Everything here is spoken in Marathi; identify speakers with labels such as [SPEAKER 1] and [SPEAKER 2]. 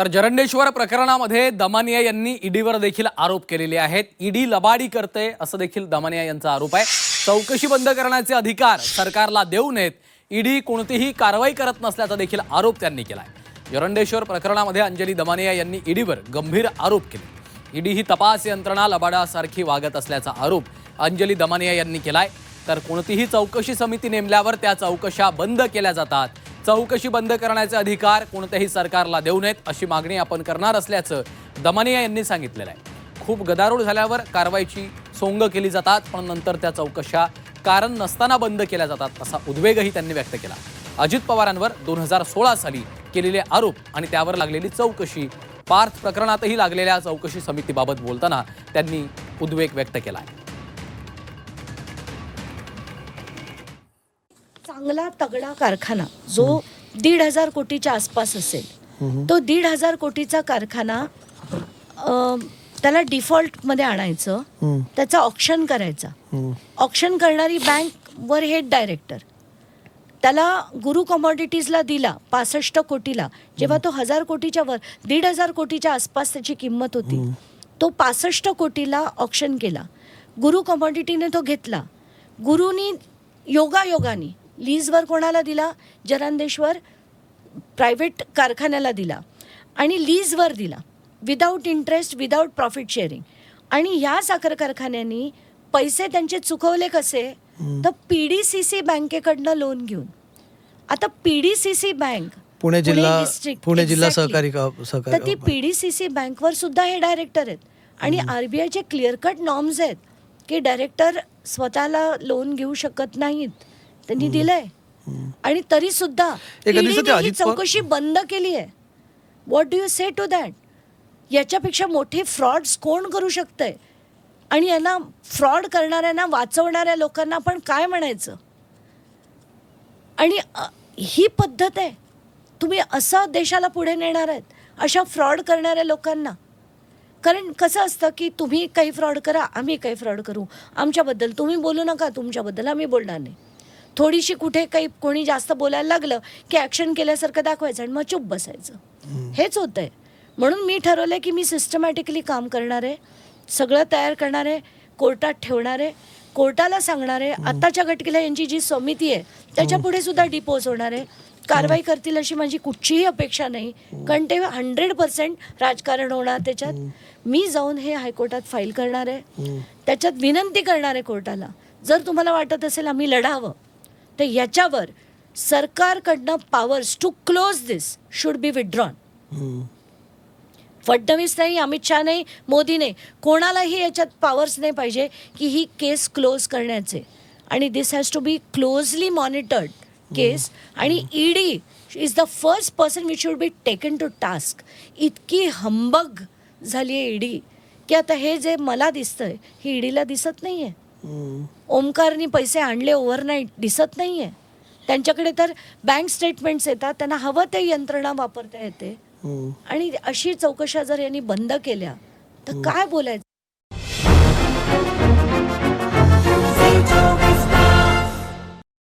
[SPEAKER 1] तर जरंडेश्वर प्रकरणामध्ये दमानिया यांनी ईडीवर देखील आरोप केलेले आहेत। ईडी लबाडी करते असं देखील दमानिया यांचा आरोप आहे। चौकशी बंद करण्याचे अधिकार सरकारला देऊ नयेत, ईडी कोणतीही कारवाई करत नसल्याचा देखील आरोप त्यांनी केलाय। जरंडेश्वर प्रकरणामध्ये अंजली दमानिया यांनी ईडीवर गंभीर आरोप केले। ईडी ही तपास यंत्रणा लबाडासारखी वागत असल्याचा आरोप अंजली दमानिया यांनी केलाय। तर कोणतीही चौकशी समिती नेमल्यावर त्या चौकशा बंद केल्या जातात। चौकशी बंद करण्याचे अधिकार कोणत्याही सरकारला देऊ नयेत अशी मागणी आपण करणार असल्याचं दमानिया यांनी सांगितलेलं आहे। खूप गदारोळ झाल्यावर कारवाईची सोंग केली जातात, पण नंतर त्या चौकशा कारण नसताना बंद केल्या जातात असा उद्वेगही त्यांनी व्यक्त केला। अजित पवारांवर 2016 साली केलेले आरोप आणि त्यावर लागलेली चौकशी, पार्थ प्रकरणातही लागलेल्या चौकशी समितीबाबत बोलताना त्यांनी उद्वेग व्यक्त केला आहे।
[SPEAKER 2] चांगला तगडा कारखाना जो 1,500 कोटीच्या आसपास असेल, तो 1,500 कोटीचा कारखाना त्याला डिफॉल्ट मध्ये आणायचं, त्याचा ऑक्शन करायचा। ऑक्शन करणारी बँक वर हेड डायरेक्टर, त्याला गुरु कमोडिटीजला दिला 65 कोटीला, जेव्हा तो 1000 कोटीच्या वर 1,500 कोटीच्या आसपास त्याची किंमत होती। तो 65 कोटीला ऑक्शन केला, गुरु कमोडिटीने तो घेतला। गुरुनी योगायोगाने लीजवर कोणाला दिला? जरंडेश्वर प्रायव्हेट कारखान्याला दिला आणि लीजवर दिला, without interest, without profit sharing. आणि ह्या साखर कारखान्यांनी पैसे त्यांचे चुकवले कसे? तर PDCC बँकेकडनं लोन घेऊन। आता PDCC बँक
[SPEAKER 3] पुणे जिल्हा सहकारी
[SPEAKER 2] तर ती PDCC बँकवर सुद्धा हे डायरेक्टर आहेत आणि RBIचे क्लिअर कट नॉर्म्स आहेत की डायरेक्टर स्वतःला लोन घेऊ शकत नाहीत, त्यांनी दिलंय। आणि तरी सुद्धा चौकशी बंद केली आहे। What do you say to that? याच्यापेक्षा मोठे फ्रॉड्स कोण करू शकतंय? आणि यांना फ्रॉड करणाऱ्यांना, वाचवणाऱ्या लोकांना पण काय म्हणायचं? आणि ही पद्धत आहे? तुम्ही असं देशाला पुढे नेणार आहेत अशा फ्रॉड करणाऱ्या लोकांना? कारण कसं असतं की तुम्ही काही फ्रॉड करा, आम्ही काही फ्रॉड करू, आमच्याबद्दल तुम्ही बोलू नका, तुमच्याबद्दल आम्ही बोलणार नाही। थोडीशी कुठे काही कोणी जास्त बोलायला लागलं की ॲक्शन केल्यासारखं दाखवायचं आणि मग चुप बसायचं। हेच होतंय। म्हणून मी ठरवलं की मी सिस्टमॅटिकली काम करणार आहे, सगळं तयार करणार आहे, कोर्टात ठेवणार आहे, कोर्टाला सांगणार आहे। आत्ताच्या घटकेला यांची जी समिती आहे त्याच्या पुढे सुद्धा डिपोज होणार आहे। कारवाई करतील अशी माझी कुठचीही अपेक्षा नाही, कारण ते 100% राजकारण होणार त्याच्यात। मी जाऊन हे हायकोर्टात फाईल करणार आहे, त्याच्यात विनंती करणार आहे कोर्टाला, जर तुम्हाला वाटत असेल आम्ही लढावं तर याच्यावर सरकारकडनं powers to close this should be withdrawn. Fadnavis नाही, अमित शाह नाही, मोदी नाही, कोणालाही याच्यात पॉवर्स नाही पाहिजे की ही केस क्लोज करण्याचे। आणि this has to be closely monitored case. आणि ED is the first person which should be taken to task. इतकी हंबग झाली आहे ईडी की आता हे जे मला दिसतंय हे ईडीला दिसत नाही आहे। ओमकारनी पैसे आणले ओव्हरनाईट, दिसत नाही आहे त्यांच्याकडे। तर बँक स्टेटमेंट्स येतात, त्यांना हवं ते यंत्रणा वापरता येते। आणि अशी चौकशा जर यांनी बंद केल्या तर काय बोलायचं?